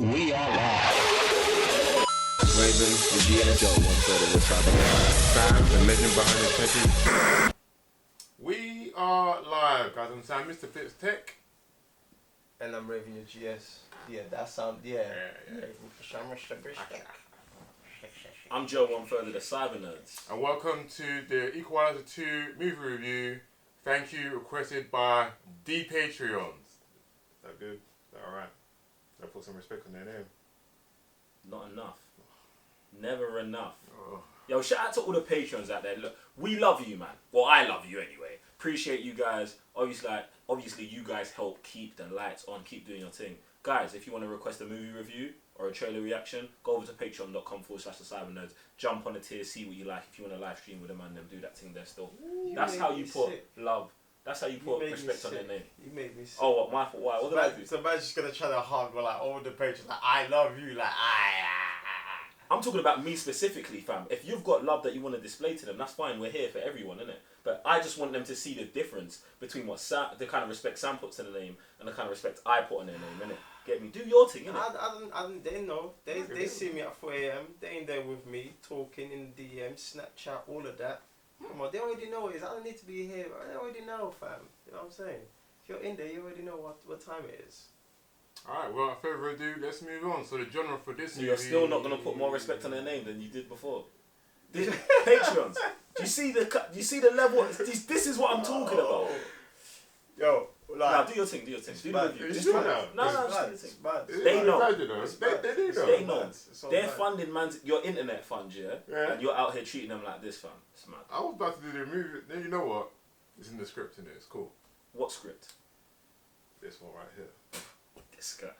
We are live. Raven, the GS, one-third of the Sam, the legend behind the techie. We are live, guys. I'm Sam, Mr. Fitz Tech. And I'm Raven, your GS. Yeah, that sound, Yeah. I'm Joe, one-third of the Cyber Nerds. And welcome to the Equalizer 2 movie review. Thank you, requested by the Patreons. Is that good? Is that alright? I put some respect on their name. Not enough. Never enough. Oh. Yo, shout out to all the Patreons out there. Look, we love you, man. Well, I love you anyway. Appreciate you guys. Obviously, you guys help keep the lights on, keep doing your thing. Guys, if you want to request a movie review or a trailer reaction, go over to patreon.com/thecybernerds. Jump on the tier, see what you like. If you want to live stream with them and them, do that thing there still. That's how you put love. That's how you put respect on their name. You made me sick. Oh, what? My fault? Why? What did I do? So man's just gonna try to hard, but like over the page, like I love you, like I'm talking about me specifically, fam. If you've got love that you want to display to them, that's fine. We're here for everyone, innit? But I just want them to see the difference between what the kind of respect Sam puts in the name and the kind of respect I put on their name, innit? Get me? Do your thing, innit? They know. They see me at 4 a.m. They ain't there with me, talking in DM, Snapchat, all of that. Come on, they already know it is. I don't need to be here. They already know, fam. You know what I'm saying? If you're in there, you already know what time it is. Alright, well, without further ado, let's move on. So the genre for this movie... You're still not going to put more respect on their name than you did before. Patreons, do you see the level? This is what I'm talking about. Yo, like... Now, do your thing. Do the review. It's Just true try now. No, just do your thing. They know. They do know. They know. It's all They're bad. funding your internet funds, yeah? And you're out here treating them like this, fam. It's mad. I was about to do the movie. Then you know what? It's in the script in it. It's cool. What script? This one right here. This guy.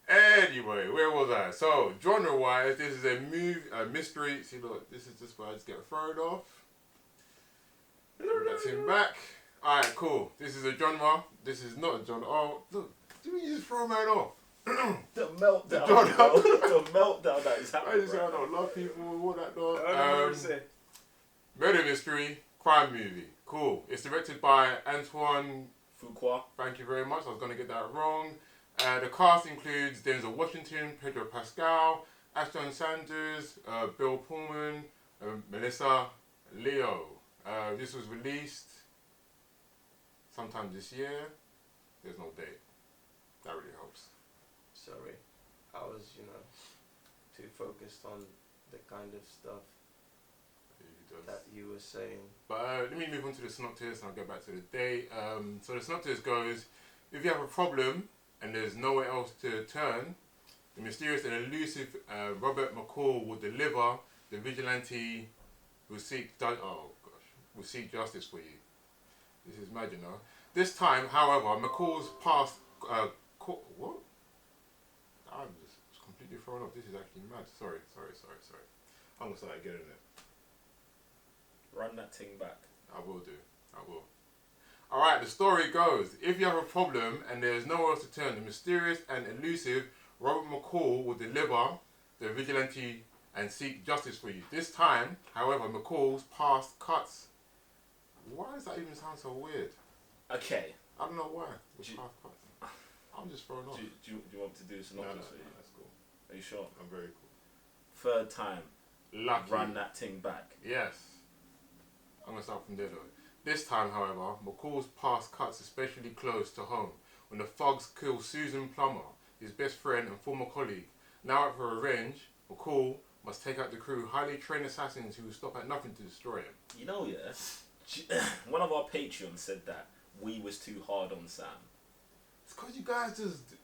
Anyway, where was I? So, genre-wise, this is a mystery. See, look, this is just where I just get thrown off. That's him back. Alright, cool. This is a genre. This is not a genre. Oh, look. Did you just throw a man off? The meltdown. The meltdown that is I happening. just say I don't love people, all that dog. I don't know what to say. Murder mystery, crime movie. Cool. It's directed by Antoine Fuqua. Thank you very much. I was going to get that wrong. The cast includes Denzel Washington, Pedro Pascal, Ashton Sanders, Bill Pullman, Melissa Leo. This was released sometime this year. There's no date. That really helps. Sorry, I was, too focused on the kind of stuff that you were saying. But let me move on to the synopsis and I'll get back to the date. So the synopsis goes, if you have a problem and there's nowhere else to turn, the mysterious and elusive Robert McCall will deliver the vigilante will seek justice for you. This is mad, you know. This time, however, McCall's past what? I'm just completely thrown off. This is actually mad. Sorry. I'm gonna start again in it. Run that thing back. I will. Alright, the story goes, if you have a problem and there is nowhere else to turn, the mysterious and elusive Robert McCall will deliver the vigilante and seek justice for you. This time, however, McCall's past cuts. Why does that even sound so weird? Okay. I don't know why. Past cuts. I'm just thrown off. Do you want to do a synopsis? No, that's cool. Are you sure? I'm very cool. Third time. Lucky. Run that thing back. Yes. I'm going to start from there though. This time, however, McCall's past cuts especially close to home when the thugs kill Susan Plummer, his best friend and former colleague. Now out for revenge, McCall must take out the crew highly trained assassins who will stop at nothing to destroy him. You know, yeah, one of our Patreons said that we was too hard on Sam. It's because you guys just...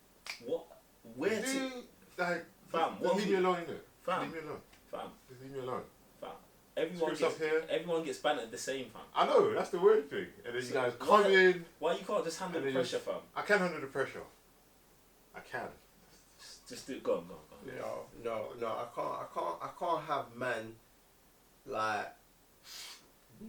What? Where do, to... like, Fam, just leave me alone, innit? Fam. Leave me alone. Fam. Just leave me alone. Fam. Everyone gets banned at the same, fam. I know, that's the weird thing. And then you guys come in... Why you can't just handle the pressure, fam? I can handle the pressure. I can. Just do it. Go on. No, I can't have man, like,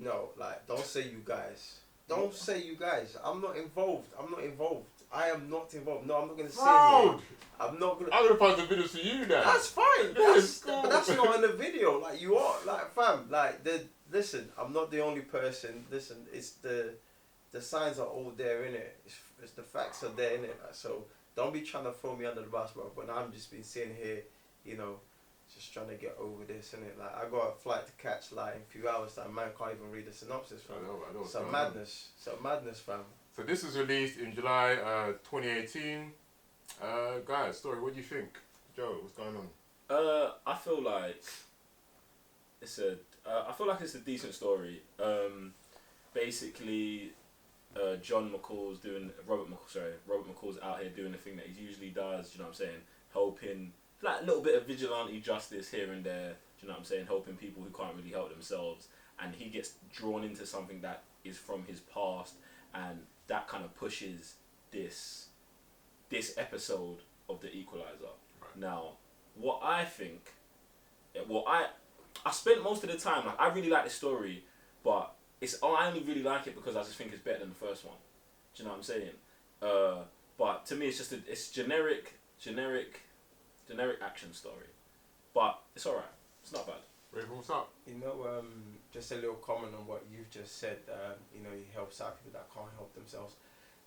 no, like, don't say you guys. Don't say you guys. I'm not involved. I am not involved. No, I'm not going to say it. I'm not going to... I'm going to find the videos for you now. That's fine. Yes, But that's not in the video. Like, you are. Like, fam. Like, listen, I'm not the only person. Listen, it's the signs are all there, innit? It's the facts are there, innit? Like, so Don't be trying to throw me under the bus, bro. When I'm just been sitting here, you know, just trying to get over this, innit? Like, I got a flight to catch, like, in a few hours. That man can't even read the synopsis, fam. I know. Some madness. Some madness, fam. So this was released in July 2018. Guys, story, what do you think? Joe, what's going on? I feel like it's a decent story. Basically, Robert McCall's out here doing the thing that he usually does. You know what I'm saying? Helping, like a little bit of vigilante justice here and there. You know what I'm saying? Helping people who can't really help themselves, and he gets drawn into something that is from his past, and that kind of pushes this episode of the Equalizer. Right. Now, what I think, I spent most of the time, like, I really like the story, but I only really like it because I just think it's better than the first one. Do you know what I'm saying? But to me, it's generic action story, but it's alright. It's not bad. Raven, what's up? You know, just a little comment on what you've just said. You know, he helps out people that can't help themselves.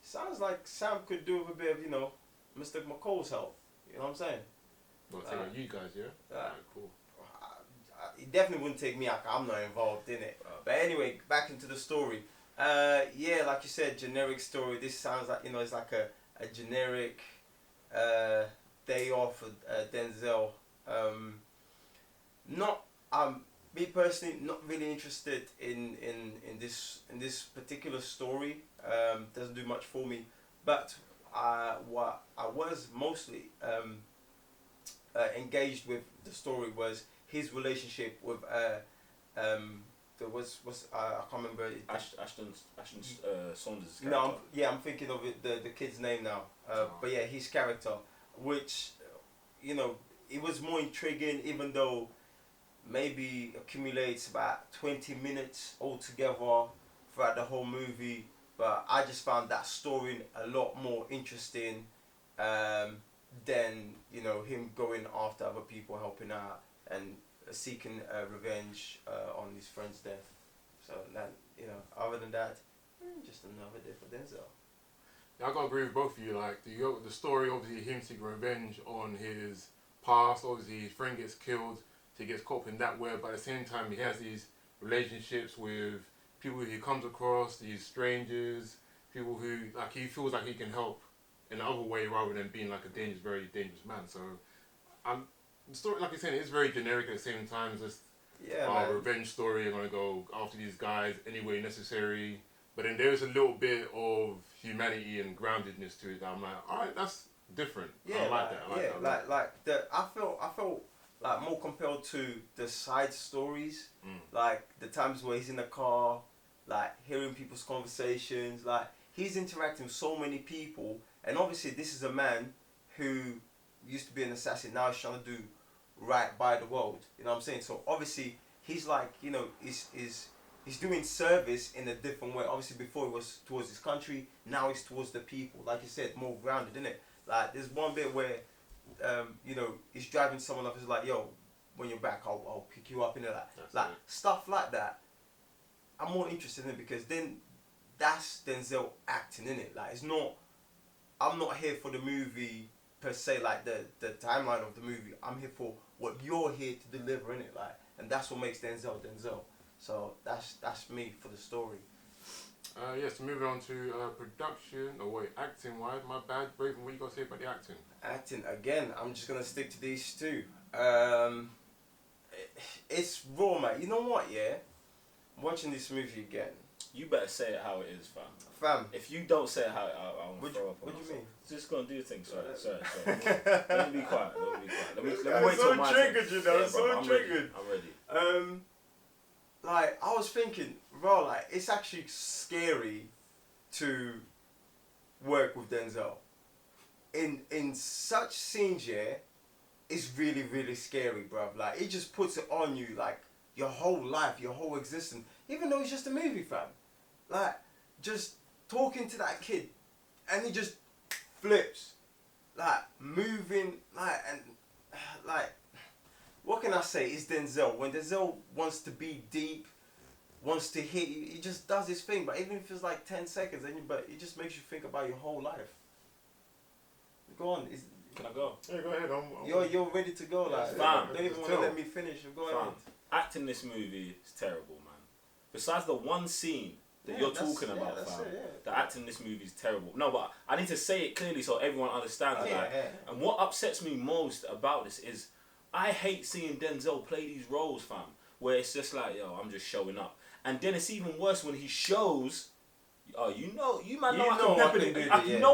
Sounds like Sam could do with a bit of, you know, Mr. McCall's help. You know what I'm saying? Not saying you guys, yeah? Alright, cool. He definitely wouldn't take me out. I'm not involved in it. But anyway, back into the story. Yeah, like you said, generic story. This sounds like, you know, it's like a generic day off for Denzel. Me personally, not really interested in this particular story. Doesn't do much for me. But what I was mostly engaged with the story was his relationship with I can't remember Ashton Saunders' character. No, I'm thinking of it, the kid's name now. But yeah, his character, which, you know, it was more intriguing, even though maybe accumulates about 20 minutes altogether throughout the whole movie. But I just found that story a lot more interesting than, you know, him going after other people, helping out and seeking revenge on his friend's death. So that, you know, other than that, just another day for Denzel. Yeah, I gotta agree with both of you. Like the story, obviously him seeking revenge on his past. Obviously his friend gets killed, so he gets caught up in that way. But at the same time, he has these relationships with people he comes across, these strangers, people who like he feels like he can help in another way rather than being like a very dangerous man. So, the story, like you're saying, it's very generic at the same time. It's just revenge story. I'm gonna go after these guys any way necessary. But then there's a little bit of humanity and groundedness to it that I'm like, all right, that's different. Yeah, I like that. I felt like more compelled to the side stories, like the times where he's in the car, like hearing people's conversations, like he's interacting with so many people, and obviously this is a man who used to be an assassin, now he's trying to do right by the world, you know what I'm saying? So obviously he's like, you know, he's doing service in a different way. Obviously before he was towards his country, now he's towards the people, like you said, more grounded, isn't it? Like there's one bit where you know, he's driving someone up, he's like, yo, when you're back, I'll pick you up, in it, like stuff like that. I'm more interested in it because then that's Denzel acting, in it. Like it's not, I'm not here for the movie per se, like the timeline of the movie. I'm here for what you're here to deliver, in it, like, and that's what makes Denzel Denzel. So that's me for the story. So moving on to production, acting wise, my bad. Raven, what you got to say about the acting? Acting, again, I'm just going to stick to these two. It's raw, man. You know what, yeah? Watching this movie again. You better say it how it is, fam. Fam. If you don't say it how it is, I'll throw up. What do you mean? Just gonna do your thing, sorry. Let me be quiet. Let me wait till my triggered, turn. you know, Yeah, so bro, I'm triggered. Ready. I'm ready. Like, I was thinking, bro, like, it's actually scary to work with Denzel. In such scenes, yeah, it's really, really scary, bro. Like, it just puts it on you, like, your whole life, your whole existence. Even though it's just a movie, fam. Like, just talking to that kid, and he just flips. Like, moving, like, and, like, what can I say? It's Denzel. When Denzel wants to be deep, wants to hit you, he just does his thing. But even if it's like 10 seconds, but it just makes you think about your whole life. Go on. Can I go? Yeah, go ahead. You're ready to go. Like, fam. don't even want to let me finish. Go Fam, ahead. acting in this movie is terrible, man. Besides the one scene that you're talking about, fam, the acting in this movie is terrible. No, but I need to say it clearly so everyone understands. And what upsets me most about this is I hate seeing Denzel play these roles, fam, where it's just like, yo, I'm just showing up. And then it's even worse when he shows, oh, you know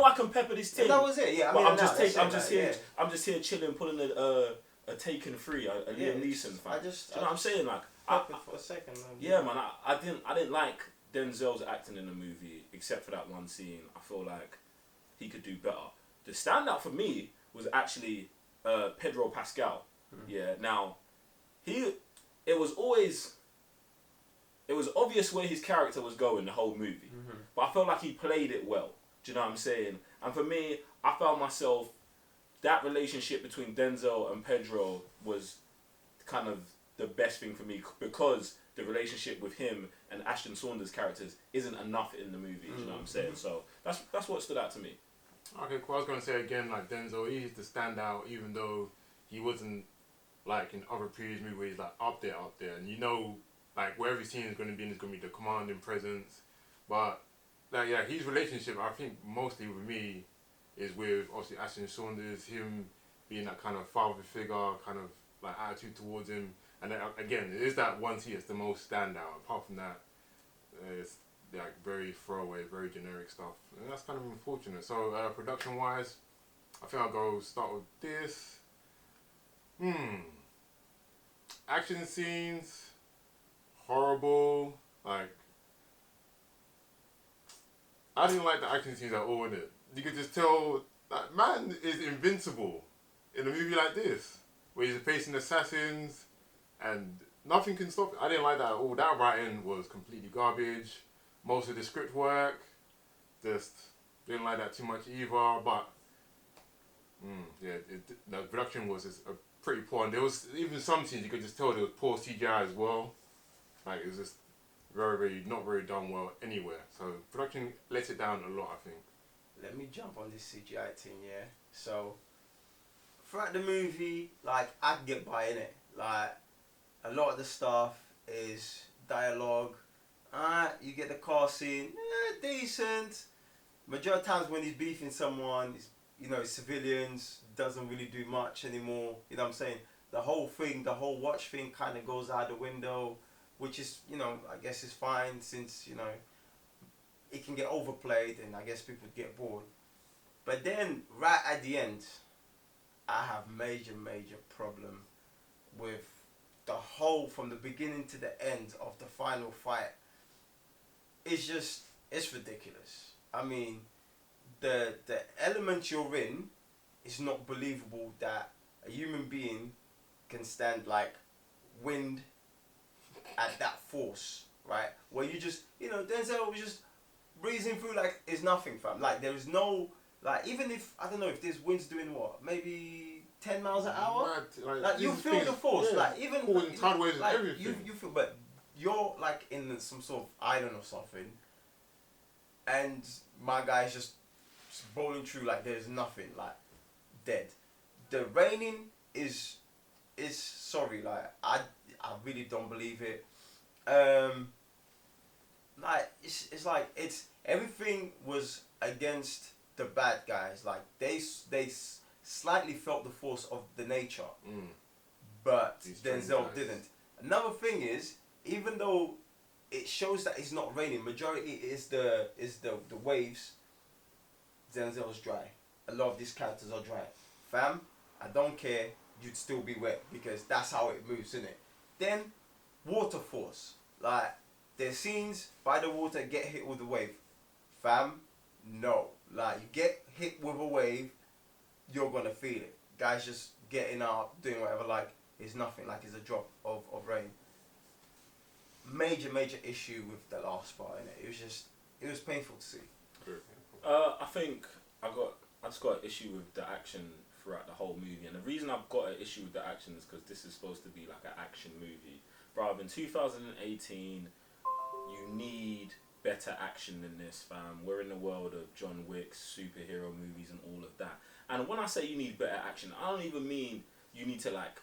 I can pepper this thing. That was it, yeah. But I'm just here chilling, pulling a Taken 3, a Liam Neeson, fam. You know what I'm saying? Like, for a second. Yeah, man. I didn't like Denzel's acting in the movie except for that one scene. I feel like he could do better. The standout for me was actually Pedro Pascal. Yeah. Now, it was obvious where his character was going the whole movie, but I felt like he played it well. Do you know what I'm saying? And for me, I found myself that relationship between Denzel and Pedro was kind of the best thing for me because the relationship with him and Ashton Saunders' characters isn't enough in the movie. Do you know what I'm saying? So that's what stood out to me. Okay, cool. I was gonna say again, like Denzel, he's the standout, even though he wasn't like in other previous movies where he's like up there, and you know, like wherever he's seen is gonna be the commanding presence. But like his relationship, I think mostly with me, is with obviously Ashton Saunders, him being that kind of father figure, kind of like attitude towards him. And then, again, it is that one scene that's the most standout. Apart from that, it's like very throwaway, very generic stuff. And that's kind of unfortunate. So, production-wise, I think I'll start with this. Action scenes, horrible. Like, I didn't like the action scenes at all in it. You could just tell that man is invincible in a movie like this, where he's facing assassins and nothing can stop it. I didn't like that at all. That writing was completely garbage. Most of the script work, just didn't like that too much either. But the production was just pretty poor. And there was even some scenes you could just tell there was poor CGI as well. Like it was just very not very done well anywhere. So production lets it down a lot, I think. Let me jump on this CGI thing, yeah. So throughout the movie, like I can get by in it. Like a lot of the stuff is dialogue. You get the car scene, decent. Majority of times when he's beefing someone, it's civilians, doesn't really do much anymore. You know what I'm saying? The whole watch thing kind of goes out the window, which is, I guess is fine since, it can get overplayed and I guess people get bored. But then right at the end, I have major problem with the whole, from the beginning to the end of the final fight. It's ridiculous. I mean, the element you're in is not believable that a human being can stand like wind at that force, right? Where you just, Denzel was just breezing through like it's nothing, fam. Like there is no, like even if, I don't know, if this wind's doing what, maybe 10 miles an hour? Like you feel the force, like even cool and sideways and like, everything. you feel, but you're like in some sort of island or something, and my guy's just bowling through like there's nothing, like dead. The raining is sorry, like I really don't believe it. Like it's like everything was against the bad guys. Like they slightly felt the force of the nature, but Denzel didn't. Another thing is, even though it shows that it's not raining, majority is the waves. Denzel's dry. A lot of these characters are dry. Fam, I don't care. You'd still be wet because that's how it moves, innit? Then water force, like there's scenes by the water get hit with a wave. Fam, no. Like you get hit with a wave, you're gonna feel it. Guys just getting out, doing whatever, like it's nothing, like it's a drop of rain. Major issue with the last part in it. It was painful to see. I think I just got an issue with the action throughout the whole movie, and the reason I've got an issue with the action is because this is supposed to be like an action movie. Rather in 2018, you need better action than this, fam. We're in the world of John Wick's, superhero movies and all of that. And when I say you need better action, I don't even mean you need to like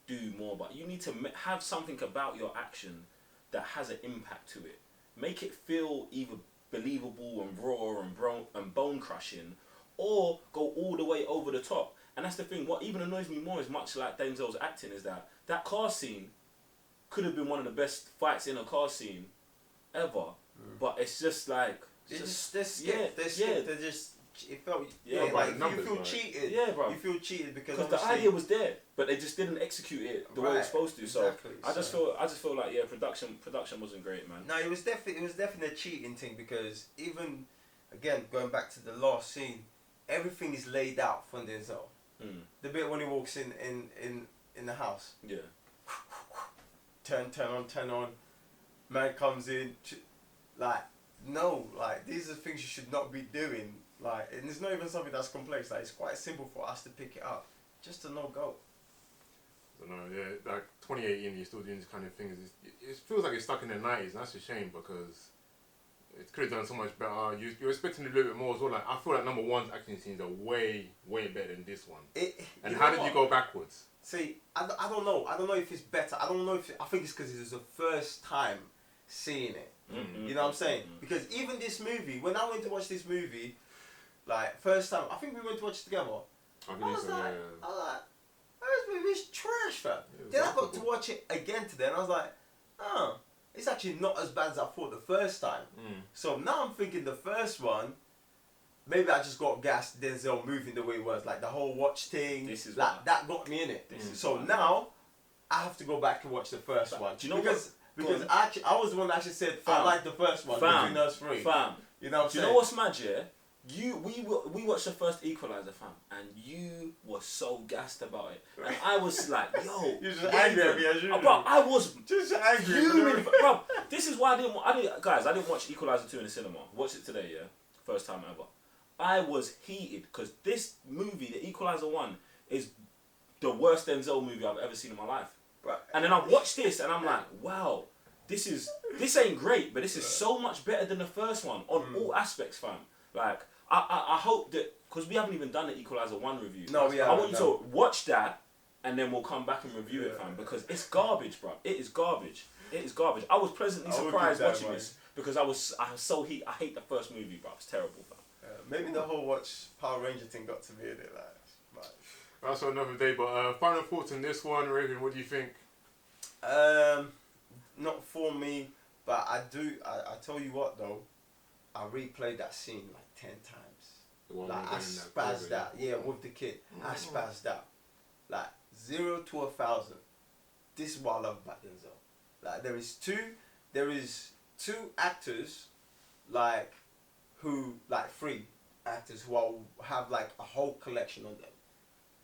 do more, but you need to have something about your action that has an impact to it. Make it feel either believable and raw and bone crushing, or go all the way over the top. And that's the thing. What even annoys me more is much like Denzel's acting is that car scene could have been one of the best fights in a car scene ever, but it's just like They're skipped. They're just. It felt like you feel cheated. Yeah, bro. You feel cheated because the idea was there, but they just didn't execute it the way it's supposed to. Exactly. So I just feel like production wasn't great, man. No, it was definitely a cheating thing because even again going back to the last scene, everything is laid out for Denzel. The bit when he walks in the house. Yeah. Turn on. Man comes in, like these are things you should not be doing. Like, and it's not even something that's complex. Like, it's quite simple for us to pick it up. Just a no-go. I don't know, yeah, like 2018, you're still doing this kind of things. It feels like it's stuck in the 90s, and that's a shame because it could have done so much better. You're expecting a little bit more as well. Like, I feel like number one's action scenes are way better than this one. And how did you go backwards? See, I don't know. I don't know if it's better. I don't know if I think it's because it was the first time seeing it. Mm-hmm. You know what I'm saying? Because even this movie, when I went to watch this movie, like first time, I think we went to watch it together. I was like, this movie's trash, fam. Then I got to watch it again today, and I was like, oh, it's actually not as bad as I thought the first time. So now I'm thinking the first one, maybe I just got gassed. Denzel moving the way it was, like the whole watch thing. This is like that got me in it. So now I have to go back and watch the first one. Do you know because I was the one that actually said I like the first one between us three. Fam, you know what I'm saying? Do you know what's mad, yeah? We watched the first Equalizer, fam, and you were so gassed about it, and I was like, yo, you're just angry at me as usual. Bro, I was just angry. Bro, this is why I didn't watch Equalizer 2 in the cinema. Watched it today, yeah, first time ever. I was heated because this movie, the Equalizer 1, is the worst Denzel movie I've ever seen in my life. Right. And then I watched this and I'm like, wow, this ain't great, but this is so much better than the first one on all aspects, fam. Like, I hope that, because we haven't even done the Equalizer 1 review. No, we haven't. I want you to watch that and then we'll come back and review it, fam, because it's garbage, bro. It is garbage. It is garbage. I was pleasantly surprised watching this because I was so heat. I hate the first movie, bro. It's terrible, fam. Maybe the whole watch Power Ranger thing got to me in it, like. That's for another day, but final thoughts on this one, Raven, what do you think? Not for me, but I tell you what though, I replayed that scene like 10 times. Like I spazzed out. Yeah, with the kid. I spazzed out. Like 0 to 1,000. This is what I love about Denzel. Like there is two actors, like three actors who have like a whole collection on them.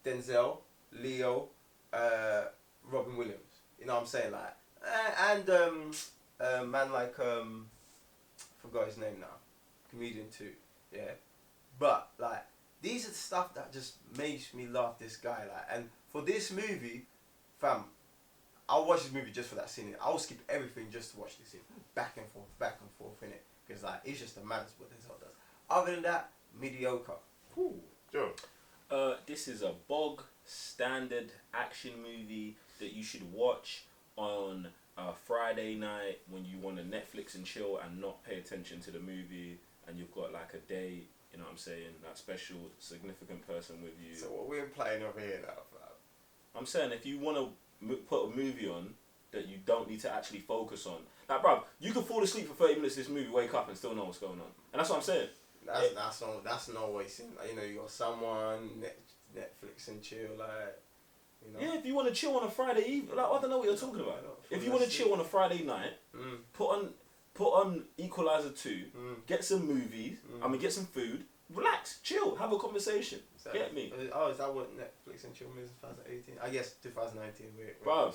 Denzel, Leo, Robin Williams. You know what I'm saying? Like, and man like forgot his name now, comedian too. Yeah, but like these are the stuff that just makes me love this guy. Like, and for this movie, fam, I'll watch this movie just for that scene. I'll skip everything just to watch this scene, back and forth in it, because like it's just a madness what Denzel does. Other than that, mediocre. Cool. Joe. This is a bog standard action movie that you should watch on a Friday night when you want to Netflix and chill and not pay attention to the movie, and you've got like a day, you know what I'm saying, that special significant person with you. So what we're playing over here now, fam? I'm saying if you want to put a movie on that you don't need to actually focus on, like bruv, you can fall asleep for 30 minutes this movie, wake up and still know what's going on, and that's what I'm saying. That's no way. You know, you got someone Netflix and chill, like, you know. Yeah, if you want to chill on a Friday evening, like I don't know what you're talking about. If you want to chill on a Friday night, put on Equalizer 2, get some movies. Get some food, relax, chill, have a conversation. Get me? Oh, is that what Netflix and chill means? 2018? I guess 2019. Bro,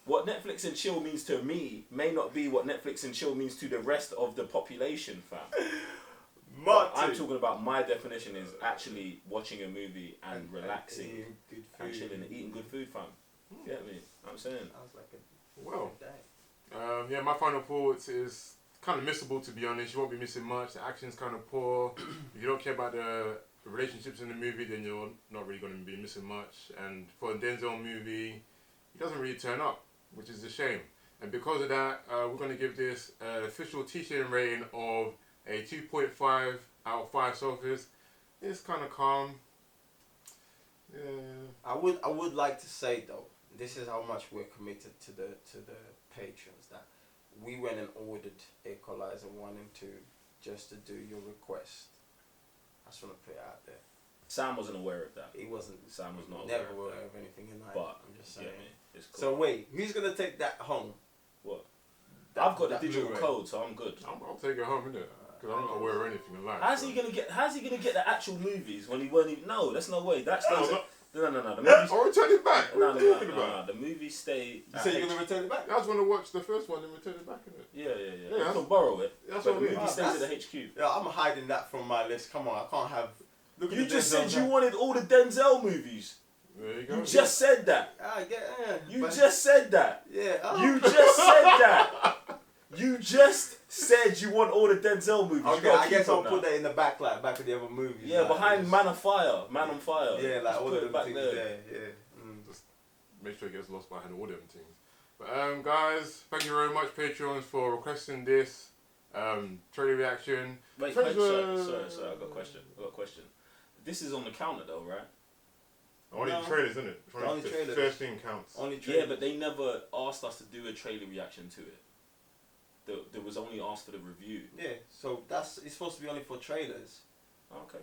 what Netflix and chill means to me may not be what Netflix and chill means to the rest of the population, fam. I'm talking about my definition is actually watching a movie and relaxing and chilling and eating good food, fam. Get me? I'm saying. Sounds like a yeah, my final thoughts is kind of missable, to be honest. You won't be missing much. The action's kind of poor. If you don't care about the relationships in the movie, then you're not really going to be missing much. And for a Denzel movie, he doesn't really turn up, which is a shame. And because of that, we're going to give this an official T-Sharing rating of a 2.5 out of 5 sofas. It's kind of calm. Yeah. I would like to say though, this is how much we're committed to the patrons, that we went and ordered Equalizer 1 and 2 just to do your request. I just want to put it out there. Sam wasn't aware of that. He wasn't. Sam was not never aware aware of anything in life. But I'm just saying. yeah, it's cool. So wait, who's gonna take that home? What? I've got the that digital Blu-ray. code, so I'm good. I'll take it home, innit? Because I'm not aware of anything in life. How's he gonna get the actual movies when he weren't even? No, that's no way. That's no. The movies. I'll return it back. What are you talking No. about? The movies stay. You say you're gonna return it back? I just want to watch the first one and return it back, innit? Yeah. Yeah, I can borrow it. That's But what the I mean. movie stays at the HQ. Yeah, I'm hiding that from my list. Come on, I can't have. Look at You the just Denzel said you wanted all the Denzel movies. There you go. You just said that. I get. You just said that. Yeah. You just said that. You just said you want all the Denzel movies. You Okay, gotta I keep guess I'll them put now. that in the back, like back of the other movies. Yeah, like, behind just- Man on Fire. Man on Fire. Yeah, like Just all put of it them back things there. there. Yeah. Just make sure it gets lost behind all them things. But guys, thank you very much, Patreons, for requesting this trailer reaction. Wait, Trailers sorry. I got a question. This is on the counter though, right? Only No. the trailers, isn't it? Only the trailers. first thing counts. Only Yeah, trailers. but they never asked us to do a trailer reaction to it. There was only asked for the review. Yeah, so it's supposed to be only for trailers. Okay.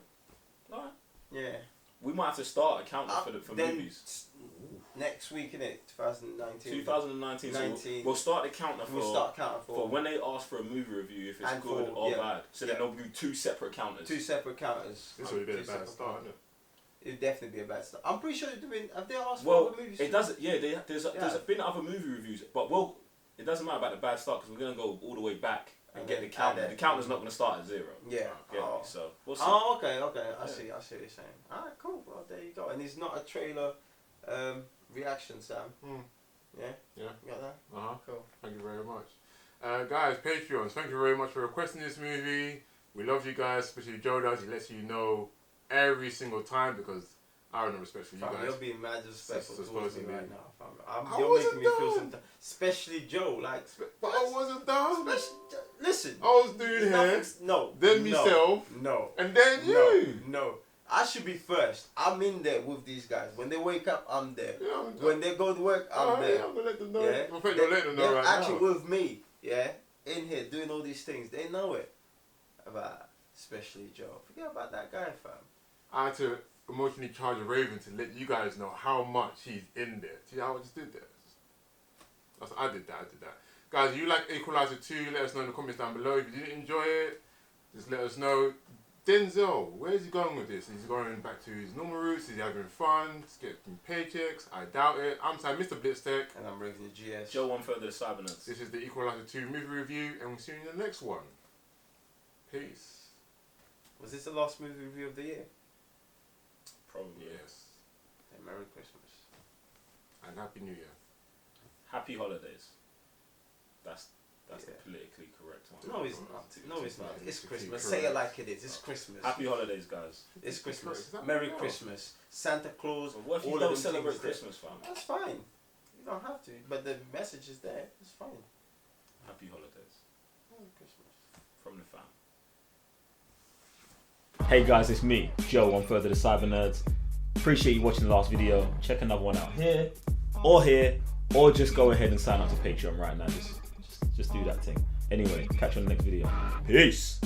Alright. Yeah. We might have to start a counter for then movies. Next week, innit? 2019. 2019. So 19. we'll start the counter for, We'll start counting for when they ask for a movie review, if it's And good for- or yeah. bad. So then Yeah. there'll be 2 separate counters. 2 separate counters. This would be a Two bad separate start, counters. isn't it? It'd definitely be a bad start. I'm pretty sure they're doing. Have they asked for Well, other movies? it doesn't. Yeah, there's Yeah. been other movie reviews, but it doesn't matter about the bad start because we're gonna go all the way back and And get then the counter. add The it. counter's not gonna start at 0. Yeah. Get Oh. me? So we'll see. Oh, okay. I Yeah. see what you're saying. Alright, cool. Well, there you go. And it's not a trailer reaction, Sam. Yeah? Yeah. You got that? Cool. Thank you very much. Guys, Patreons, thank you very much for requesting this movie. We love you guys, especially Joe does. He lets you know every single time because I have no respect for you Fam, guys. you're being mad disrespectful It's towards supposed me to right be. now, fam. I You're wasn't making me feel done. sometimes. Especially Joe, like. But I wasn't done. Listen. I was doing hair, nothing's- No. then no, myself, No. and then you. No. I should be first. I'm in there with these guys. When they wake up, I'm there. Yeah, When they go to work, I'm Alright, there. I'm gonna let them know. Yeah. In fact, you're letting them know They're right actually now. with me, yeah, in here doing all these things. They know it about, especially Joe. Forget about that guy, fam. I had to emotionally charge a Raven to let you guys know how much he's in there. See how I just did that? I did that. Guys, if you like Equalizer 2, let us know in the comments down below. If you didn't enjoy it, just let us know. Denzel, where's he going with this? Is he going back to his normal roots? Is he having fun? Is he getting paychecks? I doubt it. I'm Sam, Mr. Blitztech. And I'm raising the GS. Joe one further the Cybernuts. This is the Equalizer 2 movie review, and we'll see you in the next one. Peace. Was this the last movie review of the year? Probably. Yes. Hey, Merry Christmas. And Happy New Year. Happy holidays. That's Yeah. the politically correct one. No, it's not. No, it's not. It's Politically Christmas. correct. Say it like it is. It's Christmas. Happy holidays, guys. It's Christmas. Is that Merry what? Christmas. Santa Claus. But what if all you of don't them celebrate things there. Christmas, fam? That's fine. You don't have to. But the message is there. It's fine. Happy holidays Merry Christmas. from the fam. Hey guys, it's me, Joe, one further the Cyber Nerds. Appreciate you watching the last video. Check another one out here, or just go ahead and sign up to Patreon right now. Just do that thing. Anyway, catch you on the next video. Peace.